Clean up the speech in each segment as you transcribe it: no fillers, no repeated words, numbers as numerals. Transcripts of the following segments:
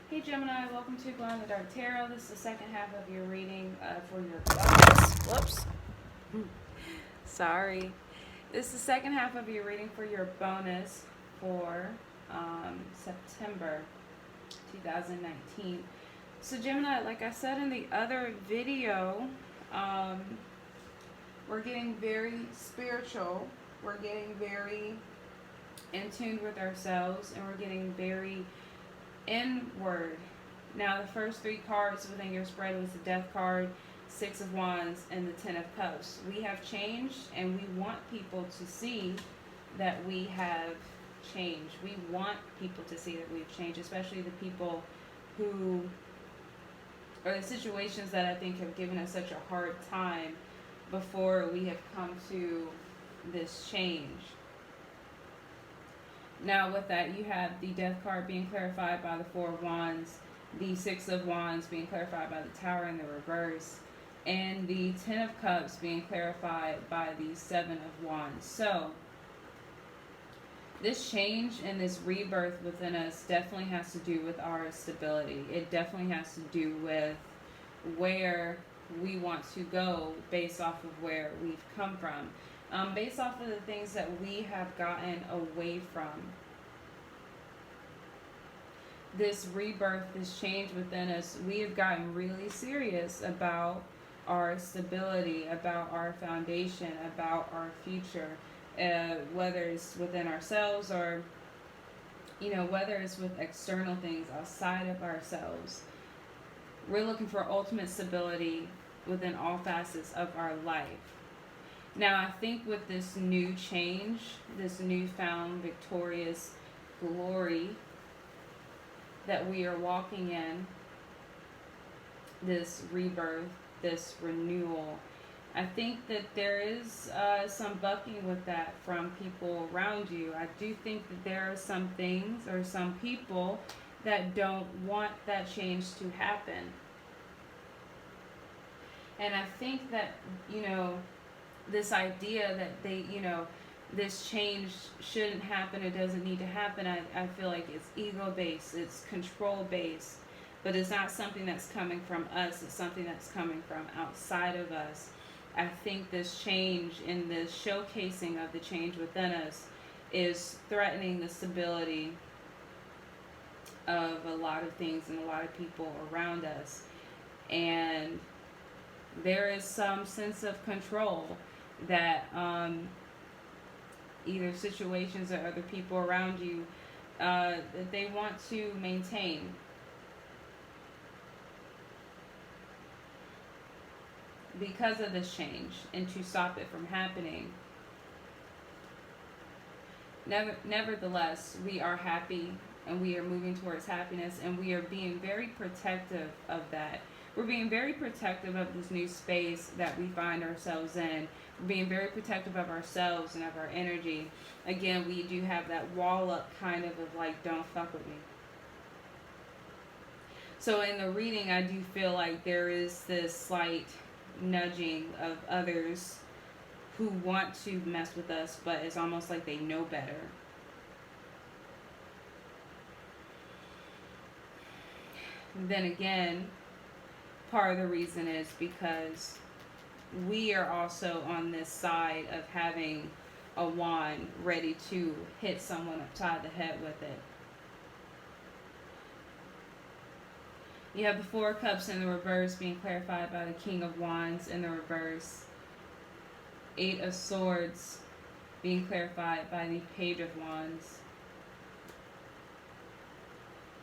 Hey Gemini, welcome to Glow in the Dark Tarot. This is the second half of your reading for your bonus. Whoops. Sorry. This is the second half of your reading for your bonus for September 2019. So Gemini, like I said in the other video, we're getting very spiritual. We're getting very in tune with ourselves, and we're getting very inward. Now, the first three cards within your spread was the Death card, Six of Wands, and the Ten of Cups. We have changed, and we want people to see that we have changed. We want people to see that we've changed, especially the people who, or the situations that I think have given us such a hard time before we have come to this change. Now with that, you have the Death card being clarified by the Four of Wands, the Six of Wands being clarified by the Tower in the reverse, and the Ten of Cups being clarified by the Seven of Wands. So, this change and this rebirth within us definitely has to do with our stability. It definitely has to do with where we want to go based off of where we've come from. Based off of the things that we have gotten away from. This rebirth, this change within us, we have gotten really serious about our stability, about our foundation, about our future, whether it's within ourselves or, whether it's with external things outside of ourselves. We're looking for ultimate stability within all facets of our life. Now, I think with this new change, this newfound victorious glory that we are walking in, this rebirth, this renewal, I think that there is some bucking with that from people around you. I do think that there are some things or some people that don't want that change to happen. And I think that, this idea that they, this change shouldn't happen, it doesn't need to happen, I feel like it's ego-based, it's control-based, but it's not something that's coming from us, it's something that's coming from outside of us. I think this change in the showcasing of the change within us is threatening the stability of a lot of things and a lot of people around us. And there is some sense of control that either situations or other people around you that they want to maintain. Because of this change, and to stop it from happening. Nevertheless, we are happy and we are moving towards happiness, and we are being very protective of that. We're being very protective of this new space that we find ourselves in. We're being very protective of ourselves and of our energy. Again, we do have that wall up kind of like, don't fuck with me. So in the reading, I do feel like there is this slight nudging of others who want to mess with us, but it's almost like they know better. Then again, part of the reason is because we are also on this side of having a wand ready to hit someone upside the head with it. You have the Four of Cups in the reverse being clarified by the King of Wands in the reverse. Eight of Swords being clarified by the Page of Wands.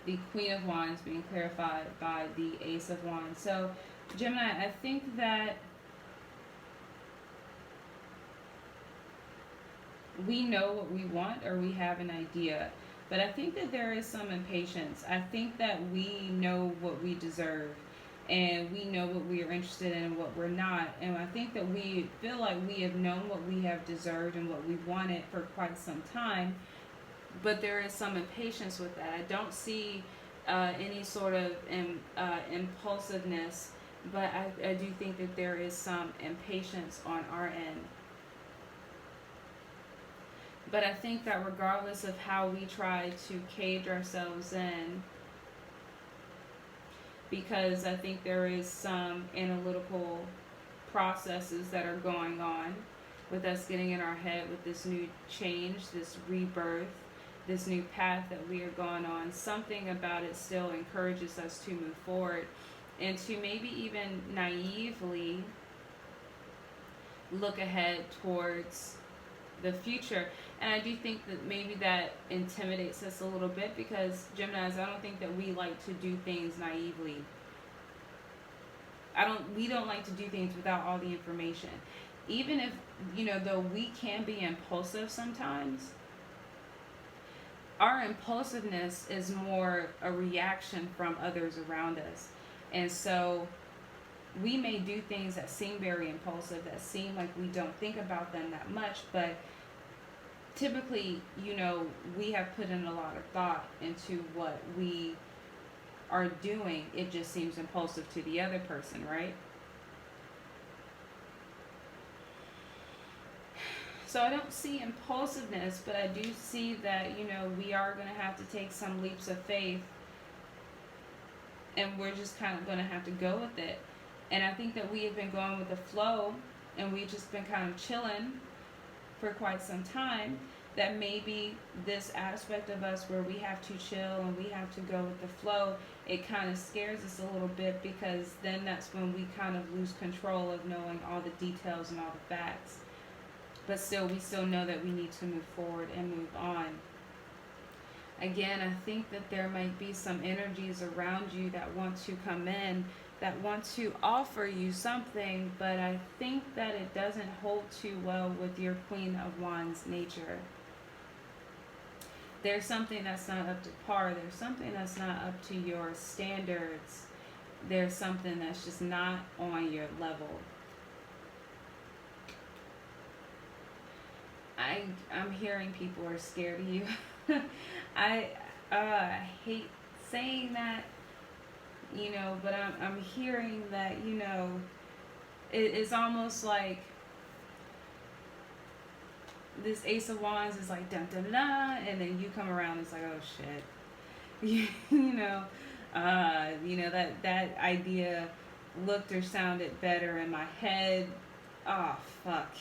The Queen of Wands being clarified by the Ace of Wands. So, Gemini, I think that we know what we want, or we have an idea. But I think that there is some impatience. I think that we know what we deserve, and we know what we are interested in and what we're not. And I think that we feel like we have known what we have deserved and what we wanted for quite some time. But there is some impatience with that. I don't see any sort of impulsiveness, but I do think that there is some impatience on our end. But I think that regardless of how we try to cage ourselves in, because I think there is some analytical processes that are going on with us getting in our head with this new change, this rebirth, this new path that we are going on. Something about it still encourages us to move forward and to maybe even naively look ahead towards the future. And I do think that maybe that intimidates us a little bit because Geminis, I don't think that we like to do things naively. We don't like to do things without all the information. Even if, though we can be impulsive sometimes, our impulsiveness is more a reaction from others around us. And so we may do things that seem very impulsive, that seem like we don't think about them that much, but typically, we have put in a lot of thought into what we are doing. It just seems impulsive to the other person, right? So I don't see impulsiveness, but I do see that, we are going to have to take some leaps of faith, and we're just kind of going to have to go with it. And I think that we have been going with the flow, and we've just been kind of chilling for quite some time, that maybe this aspect of us where we have to chill and we have to go with the flow, it kind of scares us a little bit, because then that's when we kind of lose control of knowing all the details and all the facts. But still, we still know that we need to move forward and move on. Again, I think that there might be some energies around you that want to come in, that want to offer you something, but I think that it doesn't hold too well with your Queen of Wands nature. There's something that's not up to par. There's something that's not up to your standards. There's something that's just not on your level. I'm hearing people are scared of you. I hate saying that, but I'm hearing that, it's almost like this Ace of Wands is like dun dun dun, and then you come around, it's like, oh shit. That idea looked or sounded better in my head. Oh fuck,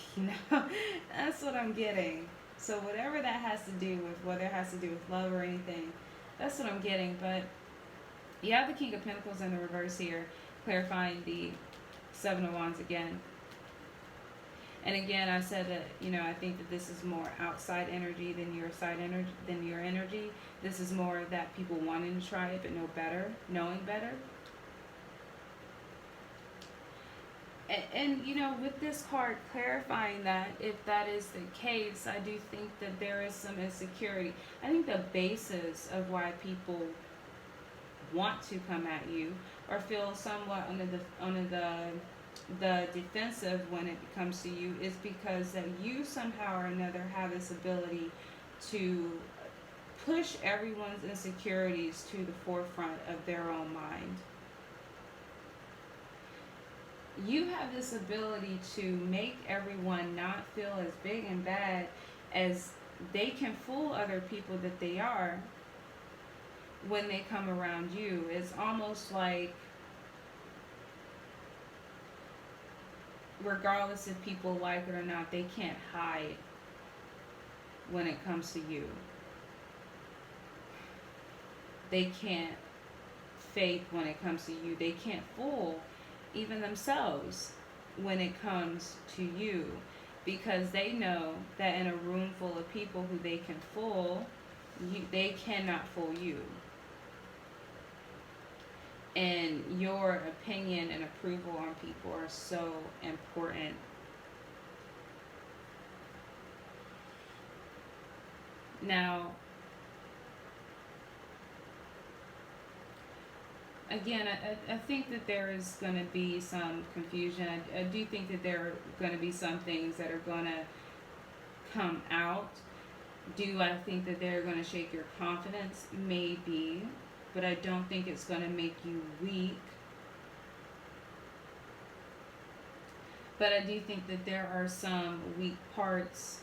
that's what I'm getting. So whatever that has to do with, whether it has to do with love or anything, that's what I'm getting. But you have the King of Pentacles in the reverse here, clarifying the Seven of Wands again. And again, I said that, I think that this is more outside energy than your energy. This is more that people wanting to try it but knowing better. And with this card clarifying that, if that is the case, I do think that there is some insecurity. I think the basis of why people want to come at you or feel somewhat under the defensive when it comes to you is because that you somehow or another have this ability to push everyone's insecurities to the forefront of their own mind. You have this ability to make everyone not feel as big and bad as they can fool other people that they are when they come around you. It's almost like, regardless if people like it or not, they can't hide when it comes to you. They can't fake when it comes to you. They can't fool even themselves when it comes to you, because they know that in a room full of people who they can fool, they cannot fool you. And your opinion and approval on people are so important. Now, again, I think that there is going to be some confusion. I do think that there are going to be some things that are going to come out. Do I think that they're going to shake your confidence? Maybe. But I don't think it's going to make you weak. But I do think that there are some weak parts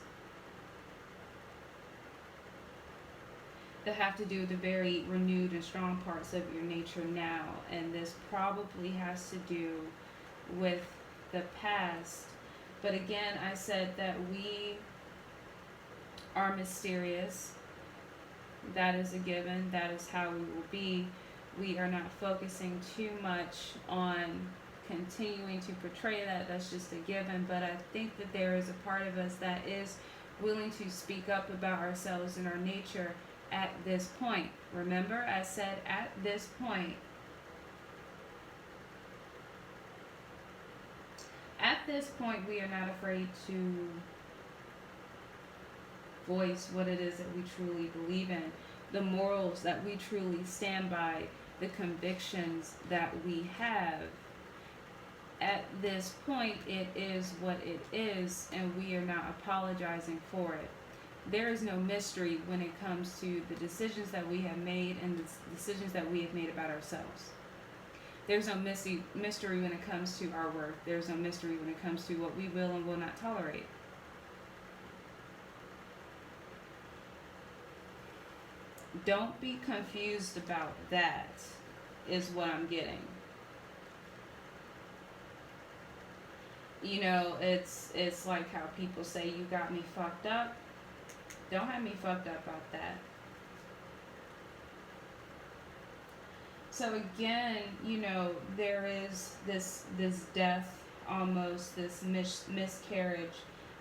that have to do with the very renewed and strong parts of your nature now. And this probably has to do with the past. But again, I said that we are mysterious. That is a given. That is how we will be. We are not focusing too much on continuing to portray that. That's just a given. But I think that there is a part of us that is willing to speak up about ourselves and our nature at this point. Remember, I said at this point. At this point, we are not afraid to voice what it is that we truly believe in, the morals that we truly stand by, the convictions that we have. At this point, it is what it is, and we are not apologizing for it. There is no mystery when it comes to the decisions that we have made and the decisions that we have made about ourselves. There's no mystery when it comes to our worth. There's no mystery when it comes to what we will and will not tolerate. Don't be confused about that, is what I'm getting. You know, it's like how people say, you got me fucked up. Don't have me fucked up about that. So again, you know, there is this death, almost this miscarriage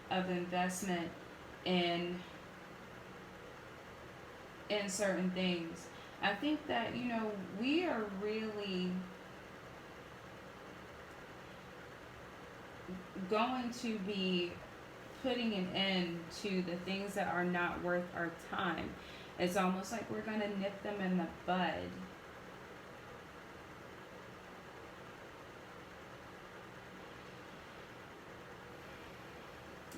of investment in certain things. I think that, you know, we are really going to be putting an end to the things that are not worth our time. It's almost like we're going to nip them in the bud.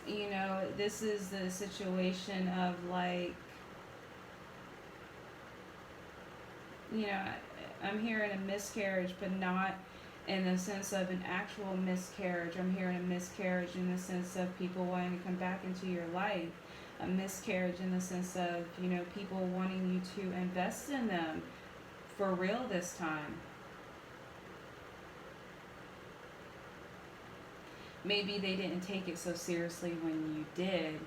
You know, this is the situation of like, you know, I'm hearing a miscarriage, but not in the sense of an actual miscarriage. I'm hearing a miscarriage in the sense of people wanting to come back into your life. A miscarriage in the sense of, you know, people wanting you to invest in them for real this time. Maybe they didn't take it so seriously when you did,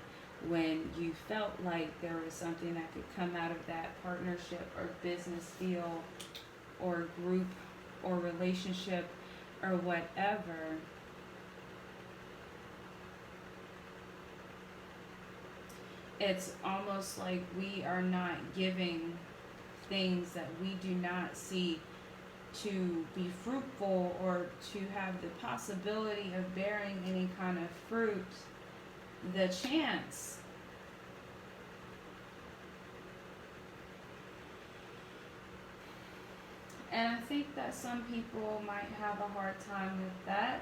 when you felt like there was something that could come out of that partnership or business deal or group or relationship or whatever. It's almost like we are not giving things that we do not see to be fruitful or to have the possibility of bearing any kind of fruit the chance. And I think that some people might have a hard time with that.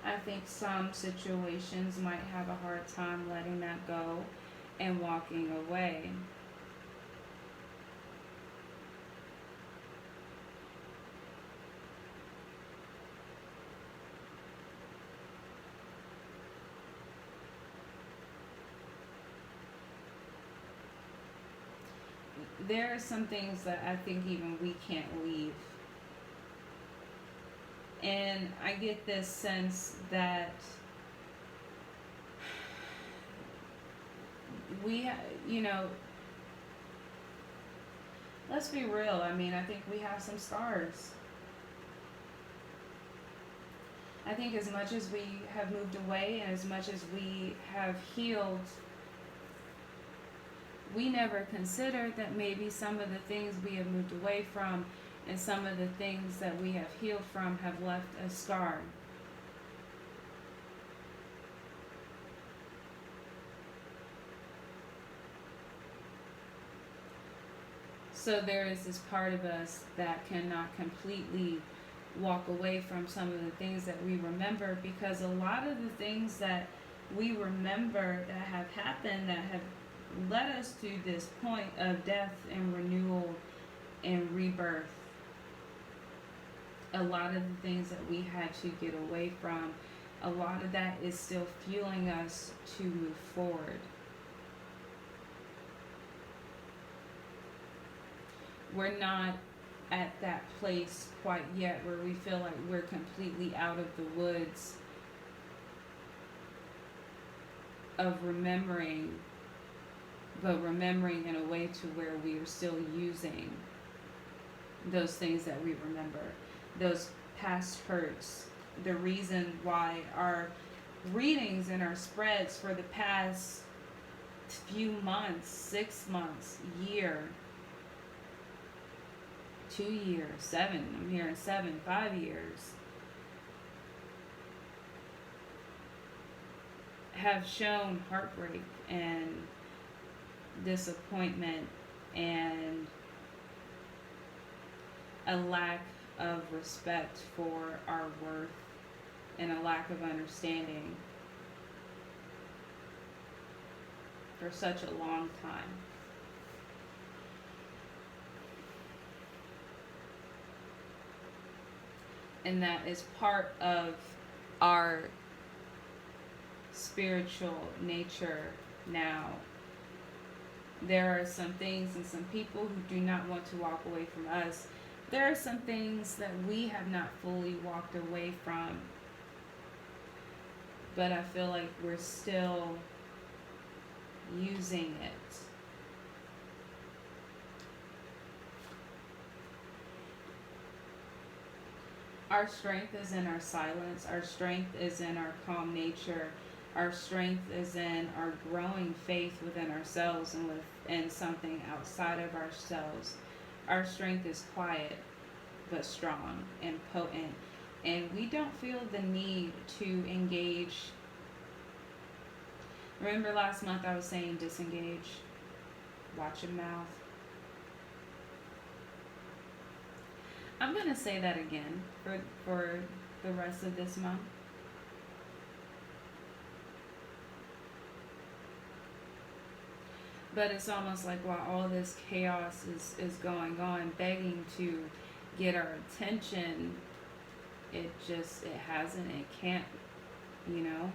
I think some situations might have a hard time letting that go and walking away. There are some things that I think even we can't leave. And I get this sense that you know, let's be real. I mean, I think we have some scars. I think as much as we have moved away and as much as we have healed, we never considered that maybe some of the things we have moved away from and some of the things that we have healed from have left a scar. So there is this part of us that cannot completely walk away from some of the things that we remember, because a lot of the things that we remember that have happened, that have led us to this point of death and renewal and rebirth, a lot of the things that we had to get away from, a lot of that is still fueling us to move forward. We're not at that place quite yet where we feel like we're completely out of the woods of remembering, but remembering in a way to where we are still using those things that we remember, those past hurts, the reason why our readings and our spreads for the past few months, 6 months, year, 2 years, 7, I'm hearing 7, 5 years, have shown heartbreak and disappointment and a lack of respect for our worth and a lack of understanding for such a long time. And that is part of our spiritual nature now. There are some things and some people who do not want to walk away from us. There are some things that we have not fully walked away from, but I feel like we're still using it. Our strength is in our silence. Our strength is in our calm nature. Our strength is in our growing faith within ourselves and within something outside of ourselves. Our strength is quiet but strong and potent. And we don't feel the need to engage. Remember last month I was saying disengage, watch your mouth. I'm going to say that again for the rest of this month. But it's almost like while all this chaos is going on, begging to get our attention, it hasn't, it can't, you know.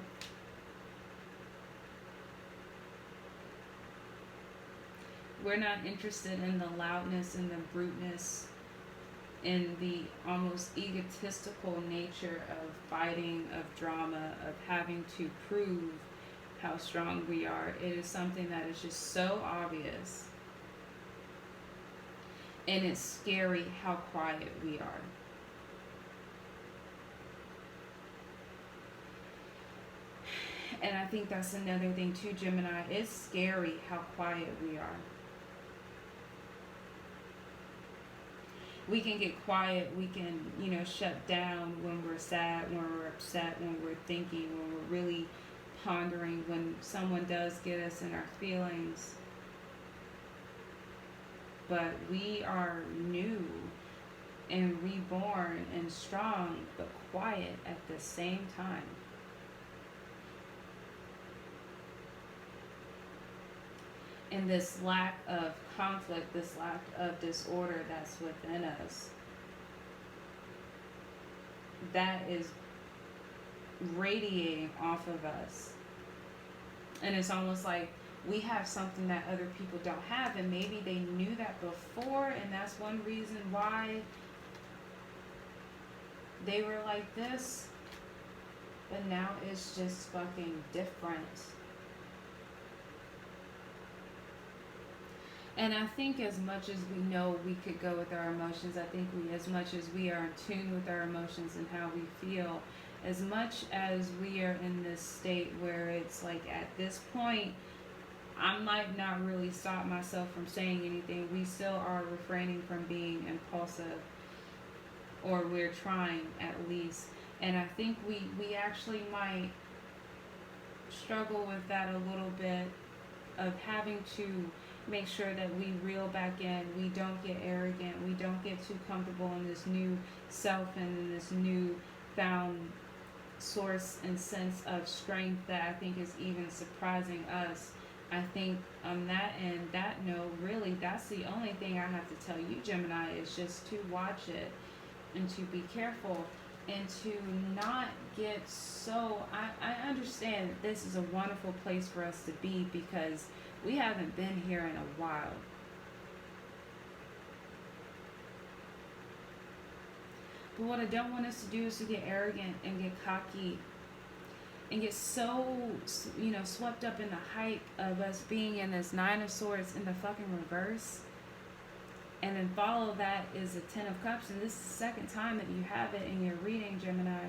We're not interested in the loudness and the bruteness, in the almost egotistical nature of fighting, of drama, of having to prove how strong we are. It is something that is just so obvious. And it's scary how quiet we are. And I think that's another thing too, Gemini. It's scary how quiet we are. We can get quiet, we can, shut down when we're sad, when we're upset, when we're thinking, when we're really pondering, when someone does get us in our feelings. But we are new and reborn and strong, but quiet at the same time. And this lack of conflict, this lack of disorder that's within us, that is radiating off of us. And it's almost like we have something that other people don't have, and maybe they knew that before, and that's one reason why they were like this, but now it's just fucking different. And I think as much as we know we could go with our emotions, I think as much as we are in tune with our emotions and how we feel, as much as we are in this state where it's like at this point, I might not really stop myself from saying anything. We still are refraining from being impulsive, or we're trying at least. And I think we actually might struggle with that a little bit, of having to make sure that we reel back in, we don't get arrogant, we don't get too comfortable in this new self and in this new found source and sense of strength that I think is even surprising us. I think on that end, that note, really, that's the only thing I have to tell you, Gemini, is just to watch it and to be careful and to not get so... I understand that this is a wonderful place for us to be because we haven't been here in a while. But what I don't want us to do is to get arrogant and get cocky and get so, swept up in the hype of us being in this Nine of Swords in the fucking reverse. And then follow that is a Ten of Cups. And this is the second time that you have it in your reading, Gemini.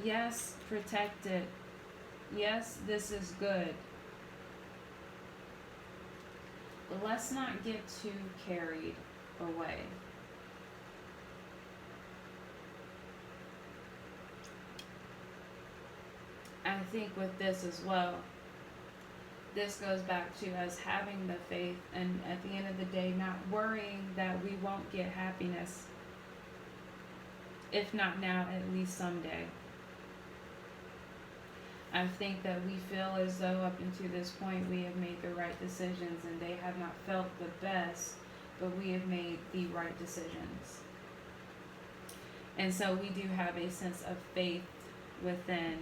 Yes, protect it. Yes, this is good. But let's not get too carried away. I think with this as well, this goes back to us having the faith and at the end of the day not worrying that we won't get happiness. If not now, at least someday. I think that we feel as though up until this point we have made the right decisions and they have not felt the best, but we have made the right decisions. And so we do have a sense of faith within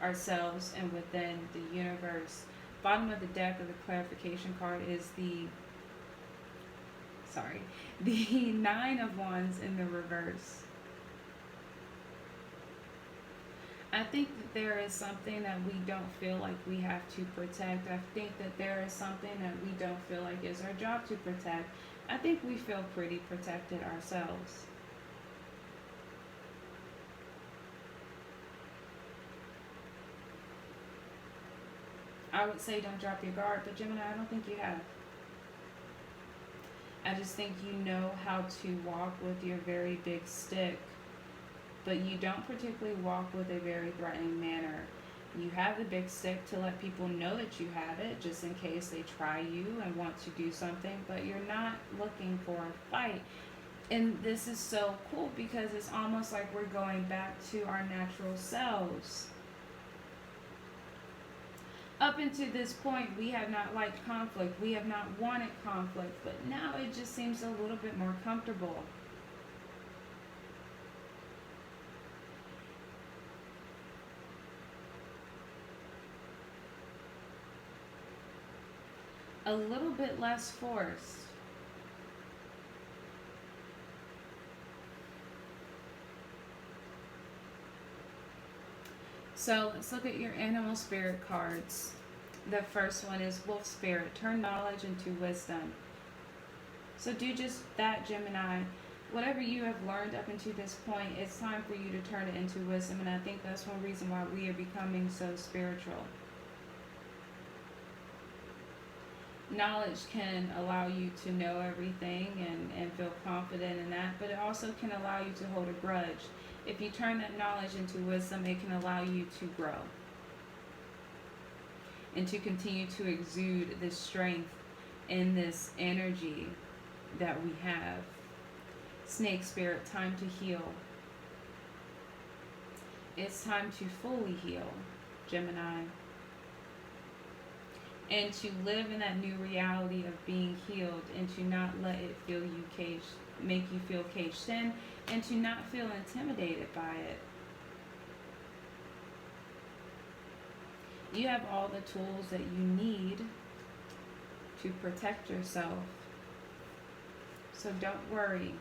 ourselves and within the universe. Bottom of the deck of the clarification card is the Nine of Wands in the reverse. I think that there is something that we don't feel like we have to protect. I think that there is something that we don't feel like is our job to protect. I think we feel pretty protected ourselves. I would say don't drop your guard, but Gemini, I don't think you have. I just think you know how to walk with your very big stick, but you don't particularly walk with a very threatening manner. You have the big stick to let people know that you have it, just in case they try you and want to do something, but you're not looking for a fight. And this is so cool because it's almost like we're going back to our natural selves. Up until this point, we have not liked conflict. We have not wanted conflict, but now it just seems a little bit more comfortable. A little bit less forced. So let's look at your animal spirit cards. The first one is Wolf Spirit. Turn knowledge into wisdom. So do just that, Gemini. Whatever you have learned up until this point, it's time for you to turn it into wisdom. And I think that's one reason why we are becoming so spiritual. Knowledge can allow you to know everything and feel confident in that, but it also can allow you to hold a grudge. If you turn that knowledge into wisdom, it can allow you to grow and to continue to exude this strength and this energy that we have. Snake Spirit, time to heal. It's time to fully heal, Gemini. And to live in that new reality of being healed and to not let it make you feel caged in, and to not feel intimidated by it. You have all the tools that you need to protect yourself. So don't worry.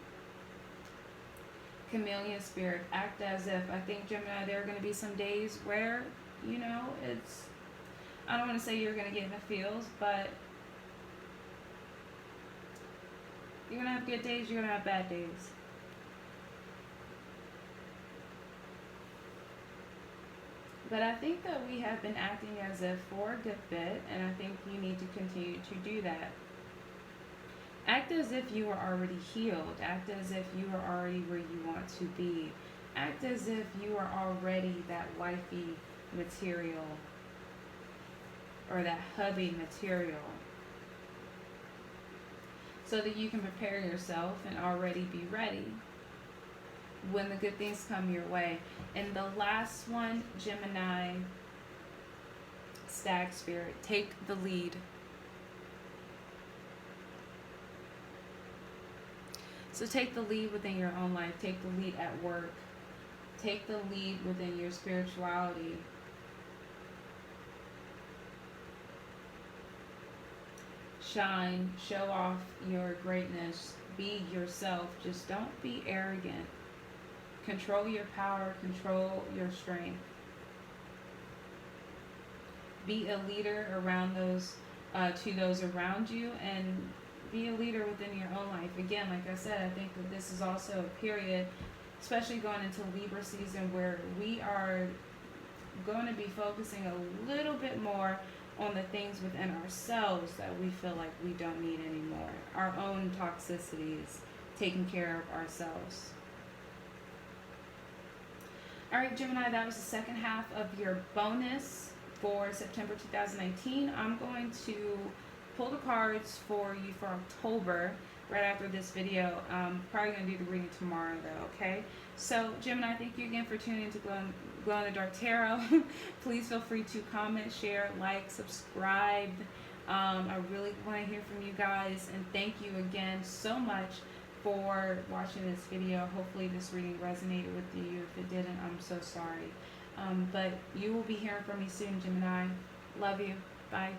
Chameleon Spirit, act as if. I think, Gemini, there are going to be some days where, it's, I don't want to say you're going to get in the feels, but you're going to have good days, you're going to have bad days. But I think that we have been acting as if for a good bit, and I think you need to continue to do that. Act as if you are already healed. Act as if you are already where you want to be. Act as if you are already that wifey material or that hubby material, so that you can prepare yourself and already be ready when the good things come your way. And the last one, Gemini, Stag Spirit, take the lead. So take the lead within your own life. Take the lead at work. Take the lead within your shine, show off your greatness, be yourself. Just don't be arrogant. Control your power, control your strength. Be a leader around those, to those around you, and be a leader within your own life. Again, like I said, I think that this is also a period, especially going into Libra season, where we are going to be focusing a little bit more on the things within ourselves that we feel like we don't need anymore. Our own toxicities, taking care of ourselves. All right, Gemini, that was the second half of your bonus for September 2019. I'm going to pull the cards for you for October right after this video. Probably going to do the reading tomorrow, though, okay? So, Gemini, thank you again for tuning in to Glow in the Dark Tarot. Please feel free to comment, share, like, subscribe. I really want to hear from you guys, and thank you again so much for watching this video. Hopefully this reading resonated with you. If it didn't, I'm so sorry. But you will be hearing from me soon, Gemini. Love you. Bye.